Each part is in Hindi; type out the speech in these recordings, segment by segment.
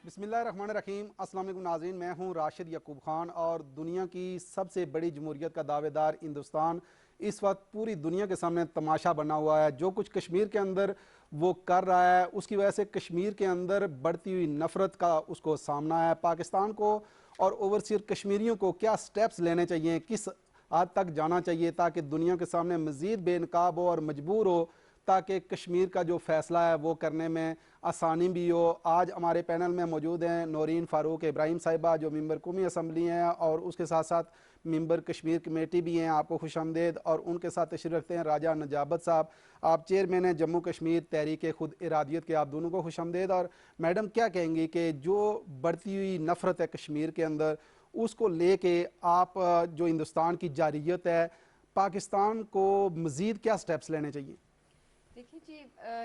बिस्मिल्लाहिर्रहमानिर्रहीम। अस्सलाम वालेकुम नाज़रीन, मैं हूं राशिद यकूब खान और दुनिया की सबसे बड़ी जमहूरियत का दावेदार हिंदुस्तान इस वक्त पूरी दुनिया के सामने तमाशा बना हुआ है। जो कुछ कश्मीर के अंदर वो कर रहा है उसकी वजह से कश्मीर के अंदर बढ़ती हुई नफरत का उसको सामना है। पाकिस्तान को और ओवरसीज कश्मीरियों को क्या स्टेप्स लेने चाहिए, किस हद तक जाना चाहिए ताकि दुनिया के सामने मज़ीद बेनकाब हो और मजबूर हो ताकि कश्मीर का जो फैसला है वो करने में आसानी भी हो। आज हमारे पैनल में मौजूद हैं नौरीन फ़ारूक इब्राहिम साहिबा जो मेंबर कौमी असम्बली हैं और उसके साथ साथ मेंबर कश्मीर कमेटी भी हैं। आपको खुशामदीद। और उनके साथ तशरीफ़ रखते हैं राजा नजाबत साहब, आप चेयरमैन हैं जम्मू कश्मीर तहरीक खुद इरादियत के। आप दोनों को खुशामदीद। और मैडम क्या कहेंगी कि जो बढ़ती हुई नफ़रत है कश्मीर के अंदर उसको लेके आप जो हिंदुस्तान की जारियत है पाकिस्तान को मज़ीद क्या स्टेप्स लेने चाहिए? देखिए जी,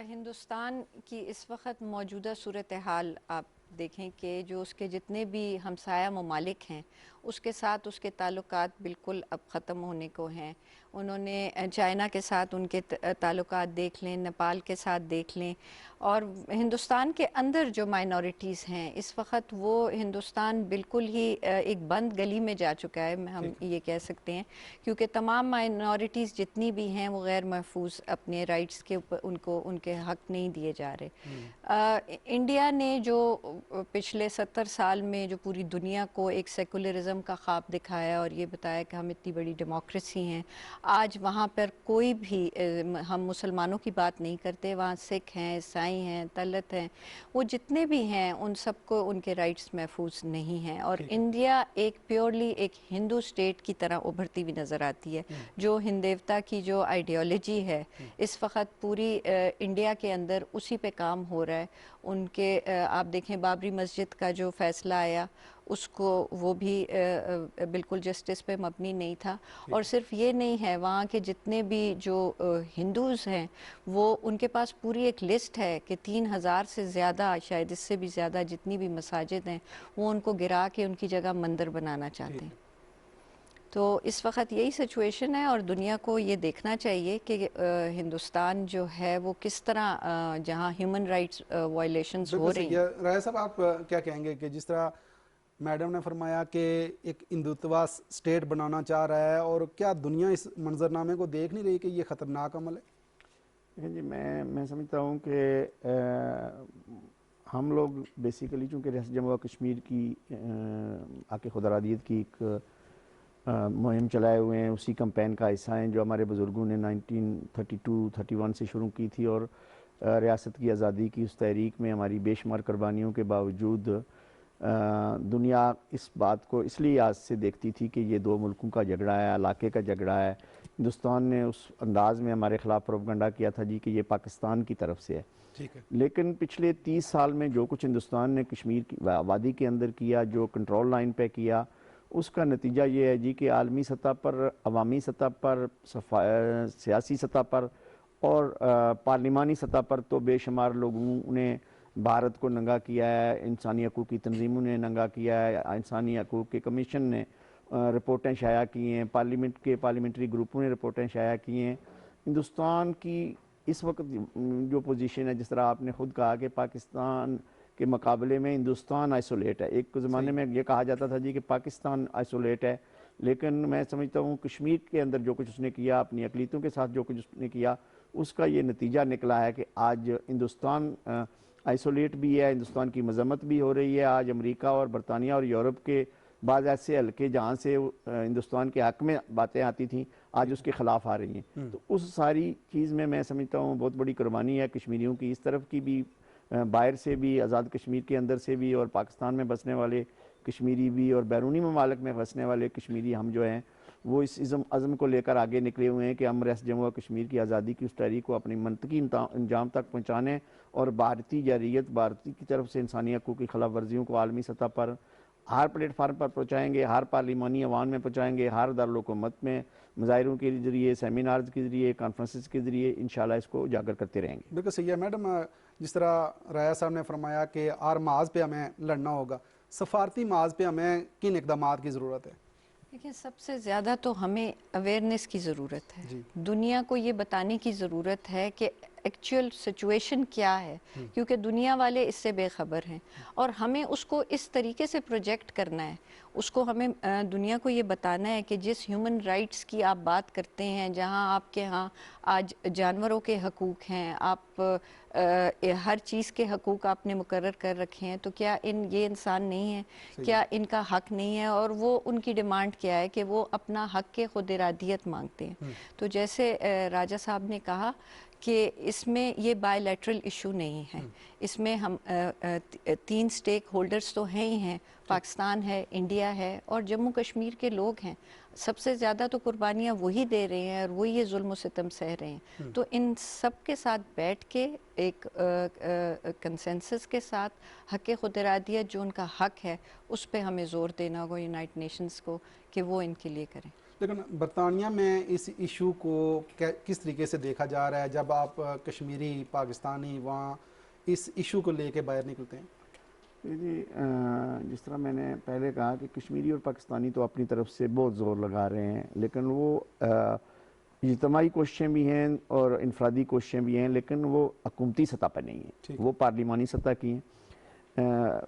हिंदुस्तान की इस वक्त मौजूदा सूरत हाल आप देखें कि जो उसके जितने भी हमसाया ममालिक हैं उसके साथ उसके ताल्लुकात बिल्कुल अब ख़त्म होने को हैं। उन्होंने चाइना के साथ उनके ताल्लुकात देख लें, नेपाल के साथ देख लें, और हिंदुस्तान के अंदर जो माइनॉरिटीज़ हैं इस वक्त वो हिंदुस्तान बिल्कुल ही एक बंद गली में जा चुका है, हम ये कह सकते हैं, क्योंकि तमाम माइनॉरिटीज़ जितनी भी हैं वो गैर महफूज अपने राइट्स के ऊपर उनको उनके हक नहीं दिए जा रहे। इंडिया ने जो पिछले 70 साल में जो पूरी दुनिया को एक सेकुलरिज्म का ख्वाब दिखाया और ये बताया कि हम इतनी बड़ी डेमोक्रेसी हैं, आज वहाँ पर कोई भी हम मुसलमानों की बात नहीं करते, वहाँ सिख हैं, ईसाई हैं, दलित हैं, वो जितने भी हैं उन सबको उनके राइट्स महफूज नहीं हैं। और इंडिया एक प्योरली एक हिंदू स्टेट की तरह उभरती हुई नज़र आती है। जो हिंदेवता की जो आइडियोलॉजी है इस वक्त पूरी इंडिया के अंदर उसी पे काम हो रहा है। उनके आप देखें बाबरी मस्जिद का जो फैसला आया उसको वो भी बिल्कुल जस्टिस पे मबनी नहीं था। और सिर्फ ये नहीं है, वहाँ के जितने भी जो हिंदूज़ हैं वो उनके पास पूरी एक लिस्ट है कि 3000 से ज़्यादा, शायद इससे भी ज़्यादा जितनी भी मसाजिद हैं वो उनको गिरा के उनकी जगह मंदिर बनाना चाहते हैं। तो इस वक्त यही सिचुएशन है और दुनिया को ये देखना चाहिए कि हिंदुस्तान जो है वो किस तरह जहाँ ह्यूमन राइट्स वायलेशंस हो रही हैं। राय साहब आप क्या कहेंगे कि जिस तरह मैडम ने फरमाया कि एक हिंदुत्वा स्टेट बनाना चाह रहा है और क्या दुनिया इस मंजरनामे को देख नहीं रही कि ये ख़तरनाक अमल है? देखिए जी, मैं समझता हूँ कि हम लोग बेसिकली चूँकि रियासत जम्मू व कश्मीर की आके खुदारादियत की एक मुहिम चलाए हुए हैं, उसी कैंपेन का हिस्सा हैं जो हमारे बुज़ुर्गों ने 1932-31 से शुरू की थी। और रियासत की आज़ादी की उस तहरीक में हमारी बेशुमार कुर्बानियों के बावजूद दुनिया इस बात को इसलिए आज से देखती थी कि ये दो मुल्कों का झगड़ा है, इलाके का झगड़ा है। हिंदुस्तान ने उस अंदाज़ में हमारे ख़िलाफ़ प्रोपगंडा किया था जी कि ये पाकिस्तान की तरफ से है। ठीक है। लेकिन पिछले 30 साल में जो कुछ हिंदुस्तान ने कश्मीर की वादी के अंदर किया, जो कंट्रोल लाइन पे किया, उसका नतीजा ये है जी कि आलमी सतह पर, अवामी सतह पर, सियासी सतह पर और पार्लिमानी सतह पर तो बेशुमार लोगों ने भारत को नंगा किया है। इंसानी हकूक़ की तंजीमों ने नंगा किया है, इंसानी हकूक़ के कमीशन ने रिपोर्टें शाया की हैं, पार्लियामेंट के पार्लियामेंट्री ग्रुपों ने रिपोर्टें शाया की हैं। हिंदुस्तान की इस वक्त जो पोजीशन है, जिस तरह आपने ख़ुद कहा कि पाकिस्तान के मुकाबले में हिंदुस्तान आइसोलेट है। एक ज़माने में ये कहा जाता था जी कि पाकिस्तान आइसोलेट है, लेकिन मैं समझता हूँ कश्मीर के अंदर जो कुछ उसने किया, अपनी अक़लियतों के साथ जो कुछ उसने किया, उसका ये नतीजा निकला है कि आज हिंदुस्तान आइसोलेट भी है, हिंदुस्तान की मजम्मत भी हो रही है। आज अमेरिका और बरतानिया और यूरोप के बाद ऐसे हल्के जहाँ से हिंदुस्तान के हक़ में बातें आती थीं आज उसके ख़िलाफ़ आ रही हैं। तो उस सारी चीज़ में मैं समझता हूँ बहुत बड़ी कुर्बानी है कश्मीरियों की, इस तरफ की भी, बाहर से भी, आज़ाद कश्मीर के अंदर से भी, और पाकिस्तान में बसने वाले कश्मीरी भी और बैरूनी ममालिक में बसने वाले कश्मीरी हम जो हैं वो इस अज़म को लेकर आगे निकले हुए हैं कि हम रियासत जम्मू व कश्मीर की आज़ादी की उस तहरीक को अपनी मंतकी अंजाम तक पहुँचाने और भारतीय जारियत, भारतीय की तरफ से इंसानी हकूक़ की खिलाफ वर्जियों को आलमी सतह पर हर प्लेटफार्म पर पहुँचाएँगे, हर पार्लिमानी अवान में पहुँचाएँगे, हर दारुल-हुकूमत में मुज़ाहिरों के ज़रिए, सेमिनार्स के ज़रिए, कॉन्फ्रेंसेस के ज़रिए इंशाअल्लाह इसको उजागर करते रहेंगे। बिल्कुल सही है मैडम। जिस तरह राया साहब ने फरमाया कि हर माज पे हमें लड़ना होगा, सफारती माज पे हमें किन इक़दामात की ज़रूरत है? देखिए, सबसे ज़्यादा तो हमें अवेयरनेस की ज़रूरत है। दुनिया को ये बताने की ज़रूरत है कि एक्चुअल सिचुएशन क्या है, क्योंकि दुनिया वाले इससे बेखबर हैं और हमें उसको इस तरीके से प्रोजेक्ट करना है, उसको हमें दुनिया को ये बताना है कि जिस ह्यूमन राइट्स की आप बात करते हैं, जहां आपके यहाँ आज जानवरों के हकूक़ हैं, आप हर चीज़ के हकूक़ आपने मुकर्रर कर रखे हैं, तो क्या ये इंसान नहीं है, क्या इनका हक नहीं है? और वो उनकी डिमांड क्या है कि वो अपना हक के खुद इरादियत मांगते हैं। तो जैसे राजा साहब ने कहा कि इसमें ये बायलैटरल इशू नहीं है, इसमें हम 3 स्टेक होल्डर्स तो हैं ही हैं, पाकिस्तान है, इंडिया है और जम्मू कश्मीर के लोग हैं। सबसे ज़्यादा तो कुर्बानियाँ वही दे रहे हैं और वही ये जुल्म व सितम सह रहे हैं। तो इन सब के साथ बैठ के एक कंसेंसस के साथ हक़ खुद इरादियत जो उनका हक है, उस पर हमें ज़ोर देना होगा यूनाइटेड नेशंस को कि वो इनके लिए करें। लेकिन बरतानिया में इस इशू को किस तरीके से देखा जा रहा है जब आप कश्मीरी पाकिस्तानी वहाँ इस इशू को लेके बाहर निकलते हैं? जी, जिस तरह मैंने पहले कहा कि कश्मीरी और पाकिस्तानी तो अपनी तरफ से बहुत ज़ोर लगा रहे हैं, लेकिन वो इज्तमाही कोशिशें भी हैं और इनफरादी कोशिशें भी हैं, लेकिन वो हुकूमती सतह पर नहीं है, वो पार्लिमानी सतह की हैं।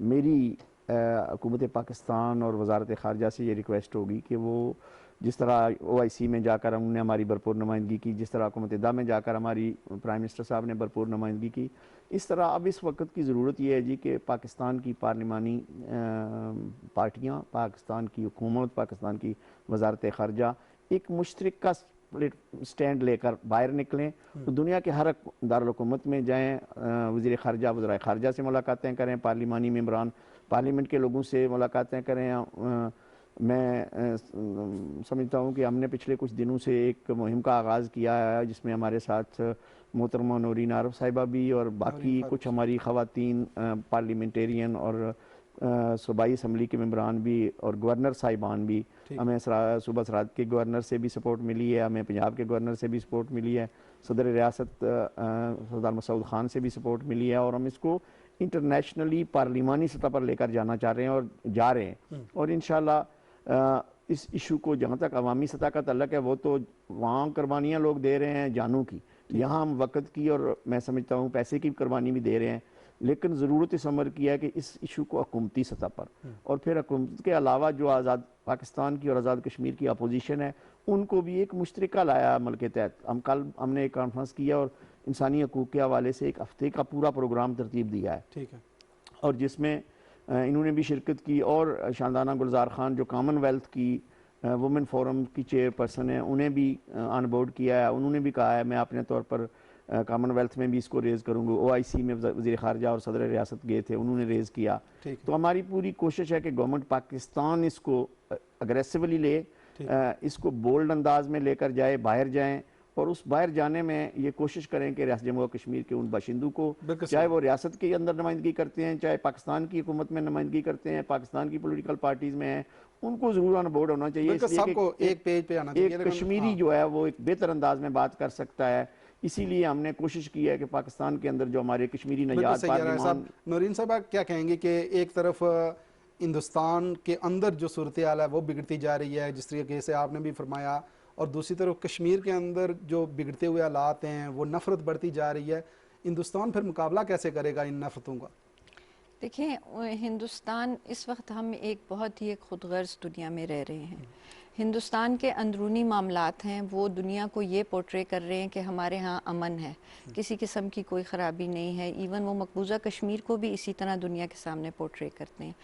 मेरी हुकूमत पाकिस्तान और वजारत ख़ारजा से ये रिक्वेस्ट होगी कि वो जिस तरह OIC में जाकर हमने हमारी भरपूर नुमाइंदगी की, जिस तरह हुकूमत हिंद में जाकर हमारी प्राइम मिनिस्टर साहब ने भरपूर नुमाइंदगी की, इस तरह अब इस वक्त की ज़रूरत ये है जी कि पाकिस्तान की पार्लिमानी पार्टियाँ, पाकिस्तान की हुकूमत, पाकिस्तान की वजारत ख़ारजा एक मुश्तरका स्टैंड लेकर बाहर निकलें, तो दुनिया के हर दारुल हुकूमत में जाएँ, वज़ीर ख़ारजा वज़राए ख़ारजा से मुलाकातें करें, पार्लिमानी मेंबरान पार्लियामेंट के लोगों से मुलाकातें करें। मैं समझता हूँ कि हमने पिछले कुछ दिनों से एक मुहिम का आगाज़ किया है, जिसमें हमारे साथ मोहतरमा नूरीन आरफ साहिबा भी और बाकी कुछ हमारी ख़वातीन पार्लियामेंटेरियन और सूबाई असम्बली के मेंबरान भी और गवर्नर साहिबान भी। हमें सूबा सराद के गवर्नर से भी सपोर्ट मिली है, हमें पंजाब के गवर्नर से भी सपोर्ट मिली है, सदर रियासत सरदार मसूद खान से भी सपोर्ट मिली है, और हम इसको इंटरनेशनली पार्लिमानी सतह पर लेकर जाना चाह रहे हैं और जा रहे हैं। और इंशाल्लाह इस इशू को जहाँ तक अवामी सतह का तल्लक है, वो तो वहाँ कुर्बानियाँ लोग दे रहे हैं जानों की, यहाँ हम वक़्त की और मैं समझता हूँ पैसे की कुर्बानी भी दे रहे हैं, लेकिन ज़रूरत इस अमर की है कि इस इशू को हुकूमती सतह पर और फिर हुकूमत के अलावा जो आज़ाद पाकिस्तान की और आज़ाद कश्मीर की अपोजिशन है, उनको भी एक मुश्तरका लाया अमल के तहत। हमने एक कॉन्फ्रेंस किया और इंसानी हकूक़ के हवाले से एक हफ्ते का पूरा प्रोग्राम तरतीब दिया है, ठीक है, और जिसमें इन्होंने भी शिरकत की। और शानदाना गुलजार खान जो कॉमनवेल्थ की वुमेन फोरम की चेयरपर्सन है, उन्हें भी ऑन बोर्ड किया है। उन्होंने भी कहा है मैं अपने तौर पर कॉमनवेल्थ में भी इसको रेज़ करूँगा। OIC में वज़ीर ख़ारजा और सदर रियासत गए थे, उन्होंने रेज़ किया। तो हमारी पूरी कोशिश है कि गवर्नमेंट पाकिस्तान इसको अग्रेसिवली ले, इसको बोल्ड अंदाज में लेकर जाए, बाहर जाएँ, और उस बाहर जाने में ये कोशिश करें कि रियासत जम्मू कश्मीर के उन बाशिंदों को, चाहे वो रियासत के अंदर नुमाइंदगी करते हैं, चाहे पाकिस्तान की हुकूमत में नुमाइंदगी करते हैं, पाकिस्तान की पॉलिटिकल पार्टीज में हैं, उनको जरूर ऑन बोर्ड होना चाहिए। सबको एक पेज पे आना चाहिए। एक कश्मीरी जो है वो एक बेहतर अंदाज में बात कर सकता है, इसीलिए हमने कोशिश की है कि पाकिस्तान के अंदर जो हमारे कश्मीरी नजात पार्लियामान। नूरीन साहब, आप क्या कहेंगे कि एक तरफ हिंदुस्तान के अंदर जो सूरत हाल है वो बिगड़ती जा रही है, जिस तरीके से आपने भी फरमाया, और दूसरी तरफ कश्मीर के अंदर जो बिगड़ते हुए हालात हैं वो नफ़रत बढ़ती जा रही है, हिंदुस्तान फिर मुकाबला कैसे करेगा इन नफ़रतों का? देखिए, हिंदुस्तान इस वक्त हम एक बहुत ही खुदगर्ज दुनिया में रह रहे हैं। हिंदुस्तान के अंदरूनी मामलात हैं वो दुनिया को ये पोर्ट्रे कर रहे हैं कि हमारे यहाँ अमन है, किसी किस्म की कोई ख़राबी नहीं है। इवन वो मकबूजा कश्मीर को भी इसी तरह दुनिया के सामने पोर्ट्रे करते हैं।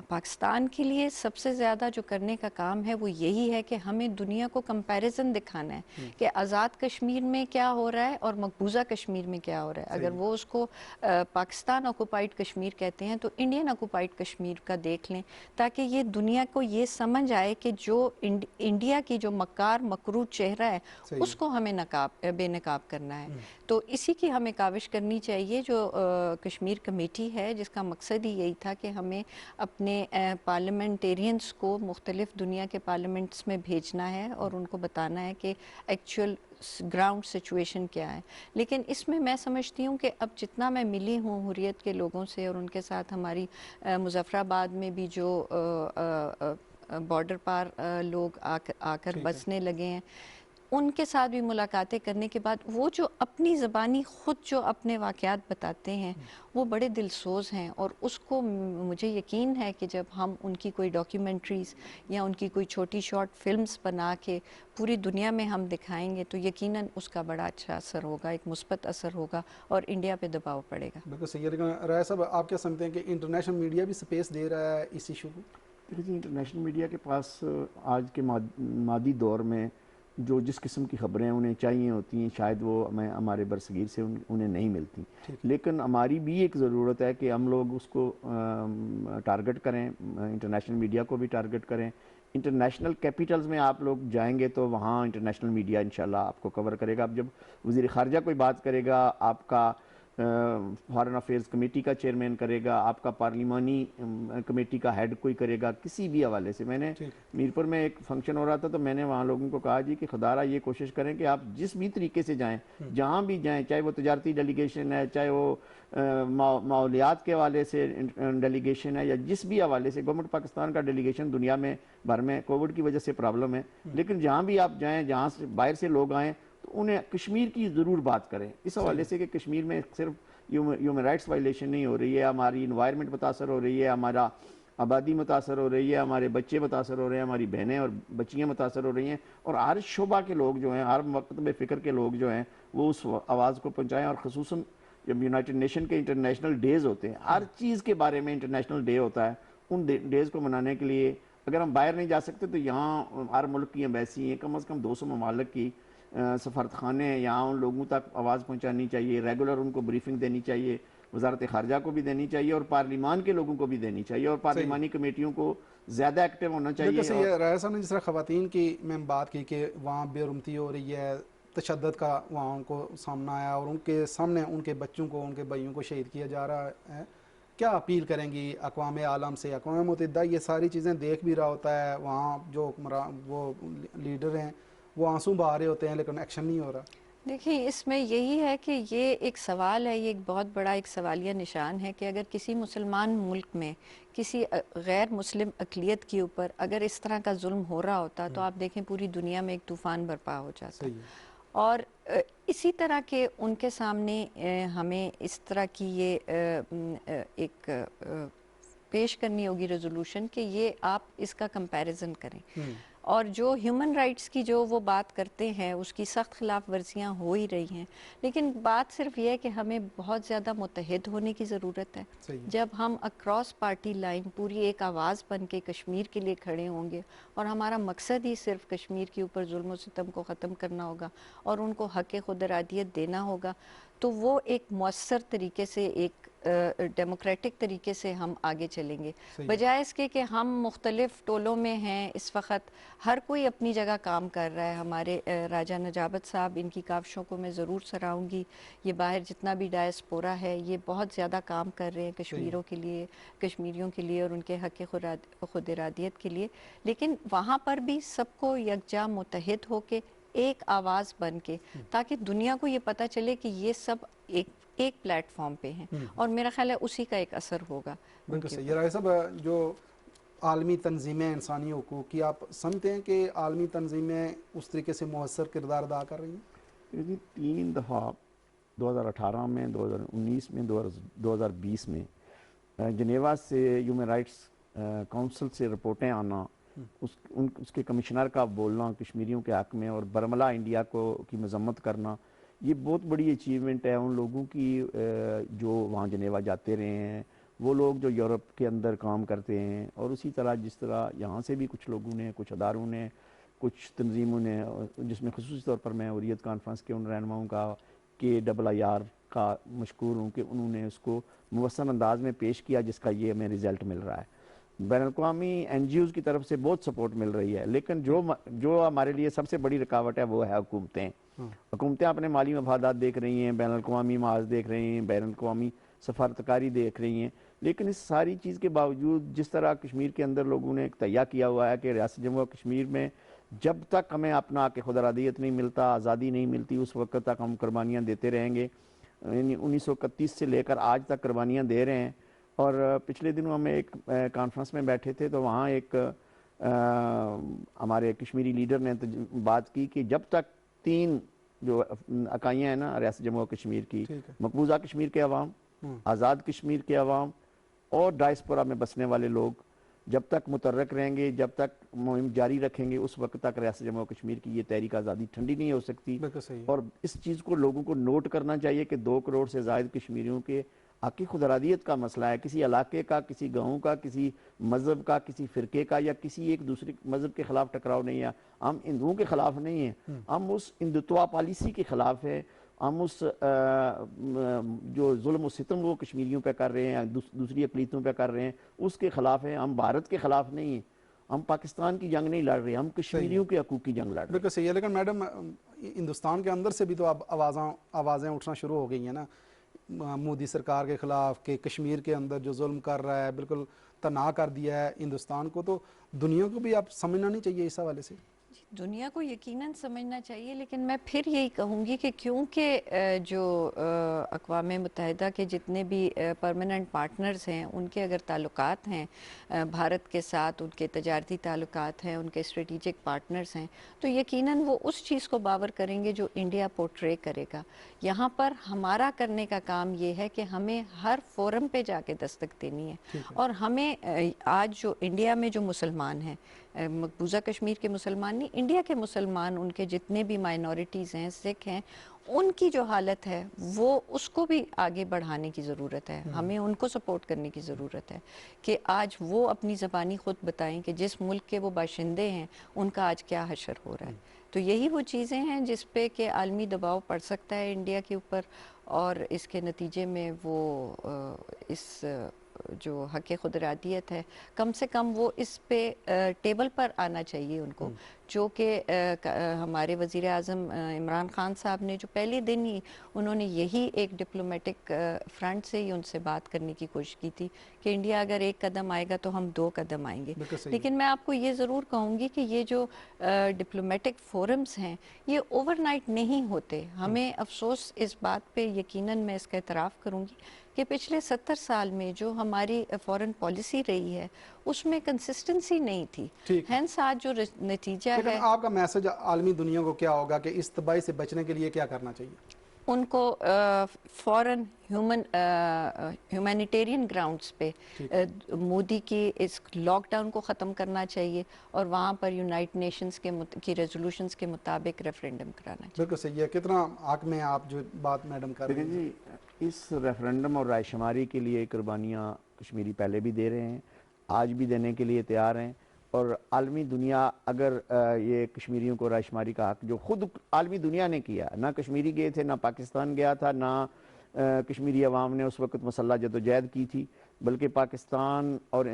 पाकिस्तान के लिए सबसे ज़्यादा जो करने का काम है वो यही है कि हमें दुनिया को कंपैरिजन दिखाना है कि आज़ाद कश्मीर में क्या हो रहा है और मकबूजा कश्मीर में क्या हो रहा है। अगर वो उसको पाकिस्तान ऑक्युपाइड कश्मीर कहते हैं तो इंडियन ऑक्युपाइड कश्मीर का देख लें, ताकि ये दुनिया को ये समझ आए कि जो इंडिया की जो मक्कार मकरूज चेहरा है उसको हमें बेनकाब करना है। तो इसी की हमें काविश करनी चाहिए। जो कश्मीर कमेटी है, जिसका मकसद ही यही था कि हमें अपने पार्लियामेंटेरियंस को मुख्तलिफ दुनिया के पार्लियामेंट्स में भेजना है और उनको बताना है कि एक्चुअल ग्राउंड सिचुएशन क्या है। लेकिन इसमें मैं समझती हूँ कि अब जितना मैं मिली हूँ हुर्रियत के लोगों से, और उनके साथ हमारी मुजफ्फराबाद में भी जो बॉर्डर पार लोग आकर बसने लगे हैं, उनके साथ भी मुलाकातें करने के बाद वो जो अपनी ज़बानी ख़ुद जो अपने वाक़यात बताते हैं वो बड़े दिलसोज़ हैं, और उसको मुझे यकीन है कि जब हम उनकी कोई डॉक्यूमेंट्रीज़ या उनकी कोई छोटी शॉर्ट फिल्म्स बना के पूरी दुनिया में हम दिखाएंगे तो यकीनन उसका बड़ा अच्छा असर होगा, एक मुस्बत असर होगा और इंडिया पे दबाव पड़ेगा। बिल्कुल सही है। लेकिन राय साहब, आप क्या समझते हैं कि इंटरनेशनल मीडिया भी स्पेस दे रहा है इस इशू को? देखिए, इंटरनेशनल मीडिया के पास आज के मादी दौर में जो जिस किस्म की खबरें उन्हें चाहिए होती हैं, शायद वो हमें हमारे बरसगीर से उन्हें नहीं मिलती। लेकिन हमारी भी एक ज़रूरत है कि हम लोग उसको टारगेट करें, इंटरनेशनल मीडिया को भी टारगेट करें। इंटरनेशनल कैपिटल्स में आप लोग जाएंगे तो वहाँ इंटरनेशनल मीडिया इंशाल्लाह आपको कवर करेगा। अब जब वज़ीर ख़ारजा कोई बात करेगा, आपका फॉरेन अफेयर्स कमेटी का चेयरमैन करेगा, आपका पार्लिमानी कमेटी का हेड कोई करेगा, किसी भी हवाले से। मैंने मीरपुर में एक फंक्शन हो रहा था तो मैंने वहाँ लोगों को कहा जी कि खुदारा ये कोशिश करें कि आप जिस भी तरीके से जाएं, जहाँ भी जाएं, चाहे वो तजारती डेलीगेशन है, चाहे वो माहौलियात के हवाले से डेलीगेशन है, या जिस भी हवाले से। गवर्नमेंट पाकिस्तान का डेलीगेशन दुनिया में भर में कोविड की वजह से प्रॉब्लम है, लेकिन जहाँ भी आप जाएँ, जहाँ से बाहर से लोग आएँ, तो उन्हें कश्मीर की ज़रूर बात करें इस हवाले से कि कश्मीर में सिर्फ ह्यूमन राइट्स वायलेशन नहीं हो रही है, हमारी इन्वायरमेंट मुतासर हो रही है, हमारा आबादी मुतासर हो रही है, हमारे बच्चे मुतासर हो रहे हैं, हमारी बहनें और बच्चियाँ मुतासर हो रही हैं, और हर शोबा के लोग जो हैं, हर वक्त में फ़िक्र के लोग जो हैं, वो उस आवाज़ को पहुँचाएँ। और ख़ुसूसन जब यूनाइटेड नेशन के इंटरनेशनल डेज़ होते हैं, हर चीज़ के बारे में इंटरनेशनल डे होता है, उन डेज़ को मनाने के लिए अगर हम बाहर नहीं जा सकते तो यहाँ हर मुल्क की एम्बेसी हैं, कम अज़ कम 200 ममालिक की सफारत खाने हैं, यहाँ उन लोगों तक आवाज़ पहुँचानी चाहिए, रेगुलर उनको ब्रीफिंग देनी चाहिए, वजारत ख़ारजा को भी देनी चाहिए और पार्लिमान के लोगों को भी देनी चाहिए, और पार्लिमानी कमेटियों को ज़्यादा एक्टिव होना चाहिए। जैसे राय साहब ने जिस तरह ख़वातीन की मैंने बात की कि वहाँ बेरुमती हो रही है, तशद्दुद का वहाँ उनको सामना आया और उनके सामने उनके बच्चों को, उनके भाइयों को शहीद किया जा रहा है, क्या अपील करेंगी अक़वाम आलम से? अक़वाम मुत्तहिदा ये सारी चीज़ें देख भी रहा होता है, वहाँ जो वो लीडर हैं वो आंसू बहा रहे होते हैं, लेकिन एक्शन नहीं हो रहा। देखिए, इसमें यही है कि ये एक सवाल है, ये एक बहुत बड़ा एक सवालिया निशान है कि अगर किसी मुसलमान मुल्क में किसी गैर मुस्लिम अक़लियत के ऊपर अगर इस तरह का जुल्म हो रहा होता तो आप देखें पूरी दुनिया में एक तूफ़ान बर्पा हो जाता। और इसी तरह के उनके सामने हमें इस तरह की ये एक पेश करनी होगी रेजोल्यूशन कि ये आप इसका कंपैरिजन करें, और जो ह्यूमन राइट्स की जो वो बात करते हैं उसकी सख्त खिलाफ वर्जियाँ हो ही रही हैं, लेकिन बात सिर्फ ये है कि हमें बहुत ज़्यादा मुत्तहिद होने की ज़रूरत है। जब हम अक्रॉस पार्टी लाइन पूरी एक आवाज़ बन के कश्मीर के लिए खड़े होंगे और हमारा मकसद ही सिर्फ कश्मीर के ऊपर जुल्म सितम को ख़त्म करना होगा और उनको हक़ खुद इरादियत देना होगा, तो वो एक मौसर तरीके से, एक डेमोक्रेटिक तरीके से हम आगे चलेंगे, बजाय इसके कि हम मुख्तलिफ टोलों में हैं। इस वक्त हर कोई अपनी जगह काम कर रहा है। हमारे राजा नजाबत साहब, इनकी काविशों को मैं ज़रूर सराहूँगी, ये बाहर जितना भी डायस्पोरा है ये बहुत ज़्यादा काम कर रहे हैं कश्मीरों के लिए, कश्मीरियों के लिए और उनके हक़ खुद इरादियत के लिए, लेकिन वहाँ पर भी सबको यकजा मुत्तहिद होके एक आवाज़ बन के, ताकि दुनिया को ये पता चले कि ये सब एक प्लेटफॉर्म पे हैं, और मेरा ख्याल है उसी का एक असर होगा। बिल्कुल सही है। सब जो आलमी तंजीमें इंसानी हकूक़ की, आप समझते हैं कि आलमी तंजीमें उस तरीके से मौसर किरदार अदा कर रही हैं? 3 दफ़ा 2018 में, 2019 में, 2020 में जनेवा से ह्यूमन राइट्स काउंसिल से रिपोर्टें आना, उसके कमिश्नर का बोलना कश्मीरियों के हक़ में, और बरमला इंडिया की मजम्मत करना, ये बहुत बड़ी अचीवमेंट है उन लोगों की जो वहाँ जनेवा जाते रहे हैं, वो लोग जो यूरोप के अंदर काम करते हैं, और उसी तरह जिस तरह यहाँ से भी कुछ लोगों ने, कुछ अदारों ने, कुछ तंजीमों ने, जिसमें ख़ुसूसी तौर पर मैं हुर्रियत कॉन्फ्रेंस के उन रहनुमाओं का KIIR का मशकूर हूँ कि उन्होंने उसको मुवस्सन अंदाज में पेश किया, जिसका ये हमें रिज़ल्ट मिल रहा है। बैनुल-अक़वामी NGOs की तरफ से बहुत सपोर्ट मिल रही है, लेकिन जो हमारे लिए सबसे बड़ी रुकावट है वो है हुकूमतें। हुकूमतें अपने माली मफादात देख रही हैं, बैनुल-अक़वामी माज देख रही हैं, बैनुल-अक़वामी सफारतकारी देख रही हैं, लेकिन इस सारी चीज़ के बावजूद जिस तरह कश्मीर के अंदर लोगों ने एक तैयार किया हुआ है कि रियासत जम्मू कश्मीर में जब तक हमें अपना हक़ खुद इरादियत नहीं मिलता, आज़ादी नहीं मिलती, उस वक्त तक हम कुर्बानियाँ देते रहेंगे। 1931 से लेकर आज तक कुर्बानियाँ दे रहे हैं। और पिछले दिनों हम एक कॉन्फ्रेंस में बैठे थे तो वहाँ एक हमारे कश्मीरी लीडर ने बात की कि जब तक तीन जो इकाइयाँ हैं ना रियासत जम्मू और कश्मीर की, ठीक है। मकबूजा कश्मीर के अवाम, आज़ाद कश्मीर के अवाम और डायस्पोरा में बसने वाले लोग जब तक मुतर्रक रहेंगे, जब तक मुहिम जारी रखेंगे, उस वक्त तक रियासत जम्मू और कश्मीर की ये तहरीक आज़ादी ठंडी नहीं हो सकती। बिल्कुल सही है। और इस चीज़ को लोगों को नोट करना चाहिए कि 2 करोड़ से ज़ायद कश्मीरियों के हक़ खुदरादियत का मसला है, किसी इलाके का, किसी गाँव का, किसी मज़हब का, किसी फ़िरके का या किसी एक दूसरे मज़हब के ख़िलाफ़ टकराव नहीं है। हम हिंदुओं के ख़िलाफ़ नहीं हैं, हम उस हिंदुत्वा पॉलिसी के ख़िलाफ़ है, हम उस जो जुल्म और सितम वो कश्मीरियों पे कर रहे हैं, दूसरी अक़लीतों पे कर रहे हैं, उसके ख़िलाफ़ हैं। हम भारत के ख़िलाफ़ नहीं हैं, हम पाकिस्तान की जंग नहीं लड़ रहे, हम कश्मीरियों के हकूक़ की जंग लड़ रहे हैं। बिल्कुल सही है। लेकिन मैडम हिंदुस्तान के अंदर से भी तो अब आवाज़ें उठना शुरू हो गई हैं ना, मोदी सरकार के ख़िलाफ़ कि कश्मीर के अंदर जो जुल्म कर रहा है, बिल्कुल तना कर दिया है हिंदुस्तान को, तो दुनिया को भी आप समझना नहीं चाहिए इस हवाले से? दुनिया को यकीनन समझना चाहिए, लेकिन मैं फिर यही कहूँगी कि क्योंकि जो अक़वाम मुत्तहिदा के जितने भी परमानेंट पार्टनर्स हैं, उनके अगर ताल्लुकात हैं भारत के साथ, उनके तजारती ताल्लुकात हैं, उनके स्ट्रेटिजिक पार्टनर्स हैं, तो यकीनन वो उस चीज़ को बावर करेंगे जो इंडिया पोर्ट्रे करेगा। यहाँ पर हमारा करने का काम ये है कि हमें हर फोरम पे जाके दस्तक देनी है। और हमें आज जो इंडिया में जो मुसलमान हैं, मकबूजा कश्मीर के मुसलमान नहीं, इंडिया के मुसलमान, उनके जितने भी माइनॉरिटीज़ हैं, सिख हैं, उनकी जो हालत है वो उसको भी आगे बढ़ाने की ज़रूरत है। हमें उनको सपोर्ट करने की ज़रूरत है कि आज वो अपनी ज़बानी ख़ुद बताएं कि जिस मुल्क के वो बाशिंदे हैं उनका आज क्या हशर हो रहा है। तो यही वो चीज़ें हैं जिस पे कि आलमी दबाव पड़ सकता है इंडिया के ऊपर, और इसके नतीजे में वो इस जो हक़ खुदरादियत है, कम से कम वो इस पे टेबल पर आना चाहिए उनको, जो कि हमारे वज़ीर आज़म इमरान ख़ान साहब ने जो पहले दिन ही उन्होंने यही एक डिप्लोमेटिक फ्रंट से ही उनसे बात करने की कोशिश की थी कि इंडिया अगर 1 कदम आएगा तो हम 2 कदम आएंगे। लेकिन मैं आपको ये ज़रूर कहूँगी कि ये जो डिप्लोमेटिक फोरम्स हैं ये ओवरनाइट नहीं होते। हमें अफसोस इस बात पे यकीनन मैं इसका एतराफ़ करूँगी कि पिछले 70 साल में जो हमारी फॉरेन पॉलिसी रही है उसमें कंसिस्टेंसी नहीं थी। हैंस आज जो नतीजा है, आपका मैसेज आलमी दुनिया को क्या होगा कि इस तबाही से बचने के लिए क्या करना चाहिए? उनको फॉरेन ह्यूमैनिटेरियन ग्राउंड्स पे मोदी की इस लॉकडाउन को ख़त्म करना चाहिए और वहाँ पर यूनाइटेड नेशंस की रेजोल्यूशंस के मुताबिक रेफरेंडम कराना चाहिए। बिल्कुल सही है। कितना हक में आप जो बात मैडम कर रहे हैं जी, इस रेफरेंडम और रायशुमारी के लिए कुर्बानियाँ कश्मीरी पहले भी दे रहे हैं, आज भी देने के लिए तैयार हैं। और आलमी दुनिया अगर ये कश्मीरियों को रायशुमारी का हक जो खुद आलमी दुनिया ने किया, ना कश्मीरी गए थे, ना पाकिस्तान गया था, ना कश्मीरी अवाम ने उस वक्त मसल्ला जदोजहद की थी, बल्कि पाकिस्तान और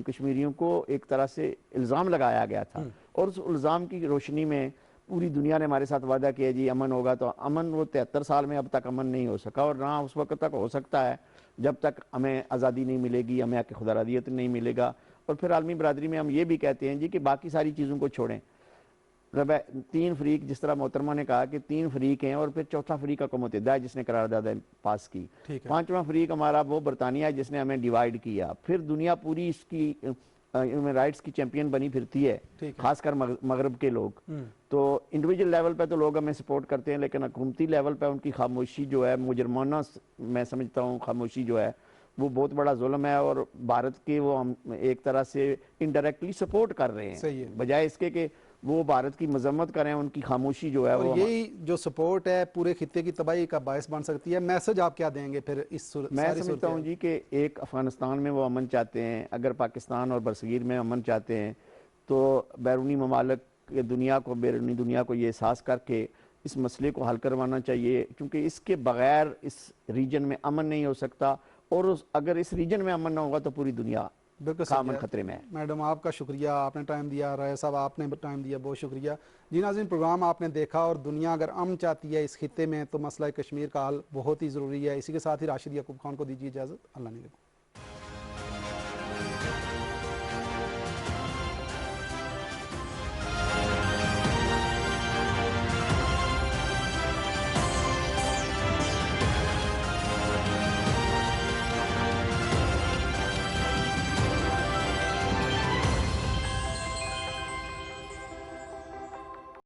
कश्मीरियों को एक तरह से इल्ज़ाम लगाया गया था। और उस इल्ज़ाम की रोशनी में पूरी दुनिया ने हमारे साथ वादा किया जी अमन होगा, तो अमन वो 73 साल में अब तक अमन नहीं हो सका, और ना उस वक्त तक हो सकता है जब तक हमें आज़ादी नहीं मिलेगी, हमें हक़ खुदरादियत नहीं मिलेगा। और फिर आलमी बरादरी में हम ये भी कहते हैं जी कि बाकी सारी चीज़ों को छोड़ें। 3 फरीक, जिस तरह मोहतरमा ने कहा कि 3 फरीक हैं और फिर चौथा फरीक अक़वाम मुत्तहिदा है जिसने करारदाद पास की, 5वां फरीक हमारा वो बरतानिया है जिसने हमें डिवाइड किया। फिर दुनिया पूरी इसकी ह्यूमन राइट्स की चैंपियन बनी फिरती है, खासकर मगरब के लोग। तो इंडिविजुअल लेवल पे तो लोग हमें सपोर्ट करते हैं, लेकिन हुकूमती लेवल पे उनकी खामोशी जो है, मुजरमाना मैं समझता हूँ खामोशी जो है वो बहुत बड़ा जुल्म है। और भारत के वो हम एक तरह से इनडायरेक्टली सपोर्ट कर रहे हैं, बजाय इसके कि वो भारत की मजम्मत करें। उनकी खामोशी जो है वो, यही जो सपोर्ट है पूरे खित्ते की तबाही का बायस बन सकती है। मैसेज आप क्या देंगे फिर इस मैं समझता हूँ जी कि एक अफगानिस्तान में वो अमन चाहते हैं, अगर पाकिस्तान और बरसगीर में अमन चाहते हैं तो बैरूनी ममालिक दुनिया को, बैरूनी दुनिया को ये एहसास करके इस मसले को हल करवाना चाहिए, क्योंकि इसके बगैर इस रीजन में अमन नहीं हो सकता। और अगर इस रीजन में अमन ना होगा तो पूरी दुनिया का अमन खतरे में है। मैडम आपका शुक्रिया, आपने टाइम दिया, राय साहब आपने टाइम दिया, बहुत शुक्रिया जी। नाज़रीन, प्रोग्राम आपने देखा, और दुनिया अगर अमन चाहती है इस खित्ते में तो मसला कश्मीर का हल बहुत ही ज़रूरी है। इसी के साथ ही राशिद याकूब खान को दीजिए इजाज़त। अल्लाह ने